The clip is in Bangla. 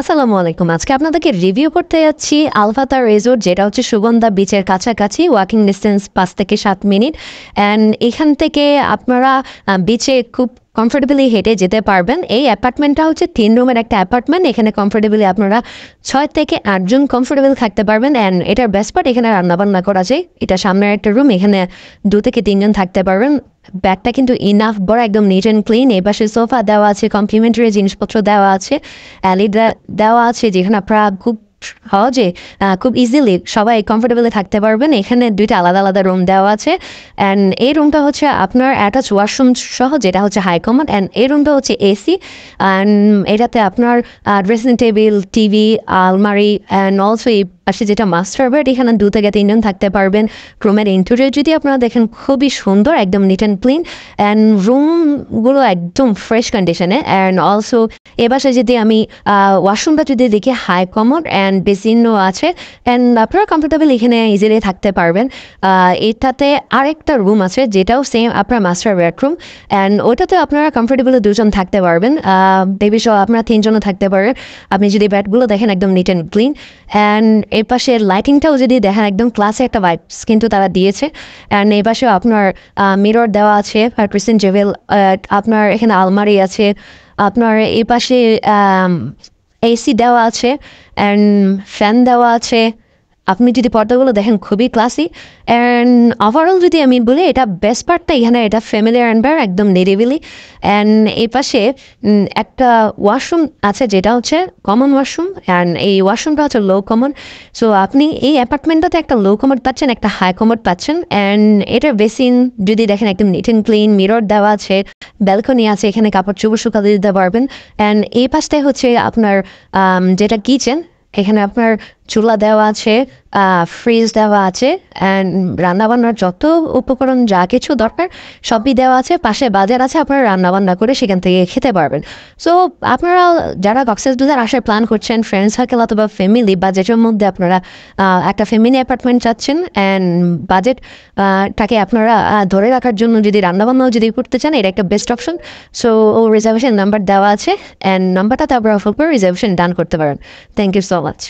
আসসালামু আলাইকুম। আজকে আপনাদেরকে রিভিউ করতে যাচ্ছি আলফাতা রিসোর্ট, যেটা হচ্ছে সুগন্ধা বিচের কাছাকাছি, ওয়াকিং ডিস্টেন্স ৫ থেকে ৭ মিনিট। অ্যান্ড এখান থেকে আপনারা বিচে খুব কমফোর্টেবলি হেঁটে যেতে পারবেন। এই অ্যাপার্টমেন্টটা হচ্ছে ৩ রুমের একটা অ্যাপার্টমেন্ট। এখানে কমফোর্টেবলি আপনারা ৬ থেকে ৮ জন কমফোর্টেবল থাকতে পারবেন। অ্যান্ড এটার বেস্ট পার্ট, এখানে রান্নাবান্না করা যায়। এটা সামনের একটা রুম, এখানে ২ থেকে ৩ জন থাকতে পারবেন। ব্যাগটা কিন্তু ইনাফ বড়, একদম নিট অ্যান্ড ক্লিন। এই পাশে সোফা দেওয়া আছে, কমপ্লিমেন্টারি জিনিসপত্র দেওয়া আছে, অ্যালি দেওয়া আছে, যেখানে আপনারা খুব সহজে খুব ইজিলি সবাই কমফোর্টেবলি থাকতে পারবেন। এখানে ২টা আলাদা আলাদা রুম দেওয়া আছে। অ্যান্ড এই রুমটা হচ্ছে আপনার অ্যাটাচ ওয়াশরুম সহ, যেটা হচ্ছে হাই কমোড। অ্যান্ড এই রুমটা হচ্ছে এসি। অ্যান্ড এটাতে আপনার ড্রেসিং টেবিল, টিভি, আলমারি, অ্যান্ড অলসো এই পাশে যেটা মাস্টার বেড, এখানে ২ থেকে ৩ জন থাকতে পারবেন। রুমের ইন্টেরিয়র যদি আপনারা দেখেন, খুবই সুন্দর, একদম নিট অ্যান্ড ক্লিন। অ্যান্ড রুমগুলো একদম ফ্রেশ কন্ডিশনে। অ্যান্ড অলসো এ বাসায় যদি আমি ওয়াশরুমটা যদি দেখি, হাই কমোড অ্যান্ড বেসিনও আছে। অ্যান্ড আপনারা কমফোর্টেবল এখানে ইজিলি থাকতে পারবেন। এটাতে আরেকটা রুম আছে, যেটাও সেম আপনার মাস্টার বেডরুম। অ্যান্ড ওইটাতে আপনারা কমফোর্টেবলি ২ জন থাকতে পারবেন। বেবি সহ আপনারা ৩ জনও থাকতে পারবেন। আপনি যদি বেডগুলো দেখেন, একদম নিট অ্যান্ড ক্লিন। অ্যান্ড এর পাশে লাইটিংটাও যদি দেখেন, একদম ক্লাসে একটা ভাইবস কিন্তু তারা দিয়েছে। অ্যান্ড এই পাশেও আপনার মিরর দেওয়া আছে, পার্সেন্ট জেভেল। আপনার এখানে আলমারি আছে। আপনার এই পাশে এসি দেওয়া আছে, অ্যান্ড ফ্যান দেওয়া আছে। আপনি যদি পর্দাগুলো দেখেন, খুবই ক্লাসি। অ্যান্ড ওভারঅল যদি আমি বলি, এটা বেস্ট পার্টটা এখানে, এটা ফ্যামিলি এনভায়রনমেন্ট, একদম নিরিবিলি। অ্যান্ড এই পাশে একটা ওয়াশরুম আছে, যেটা হচ্ছে কমন ওয়াশরুম। অ্যান্ড এই ওয়াশরুমটা হচ্ছে লো কমন। সো আপনি এই অ্যাপার্টমেন্টটাতে একটা লো কমোড পাচ্ছেন, একটা হাই কমোড পাচ্ছেন। অ্যান্ড এটার বেসিন যদি দেখেন, একদম নিট অ্যান্ড ক্লিন, মিরর দেওয়া আছে, ব্যালকনি আছে, এখানে কাপড় চোপড় শুকাতে দিতে পারবেন। অ্যান্ড এই পাশটায় হচ্ছে আপনার যেটা কিচেন, এখানে আপনার চুলা দেওয়া আছে, ফ্রিজ দেওয়া আছে। অ্যান্ড রান্নাবান্নার যত উপকরণ, যা কিছু দরকার সবই দেওয়া আছে। পাশে বাজার আছে, আপনারা রান্নাবান্না করে সেখান থেকে খেতে পারবেন। সো আপনারা যারা কক্সবাজার আসার প্ল্যান করছেন, ফ্রেন্ড সার্কেল অথবা ফ্যামিলি, বাজেটের মধ্যে আপনারা একটা ফ্যামিলি অ্যাপার্টমেন্ট চাচ্ছেন, অ্যান্ড বাজেটটাকে আপনারা ধরে রাখার জন্য যদি রান্নাবান্নাও যদি করতে চান, এটা একটা best option. So reservation number দেওয়া আছে, অ্যান্ড নাম্বারটাতে আপনারা ফোন করে রিজার্ভেশন ডান করতে পারেন। Thank you so much.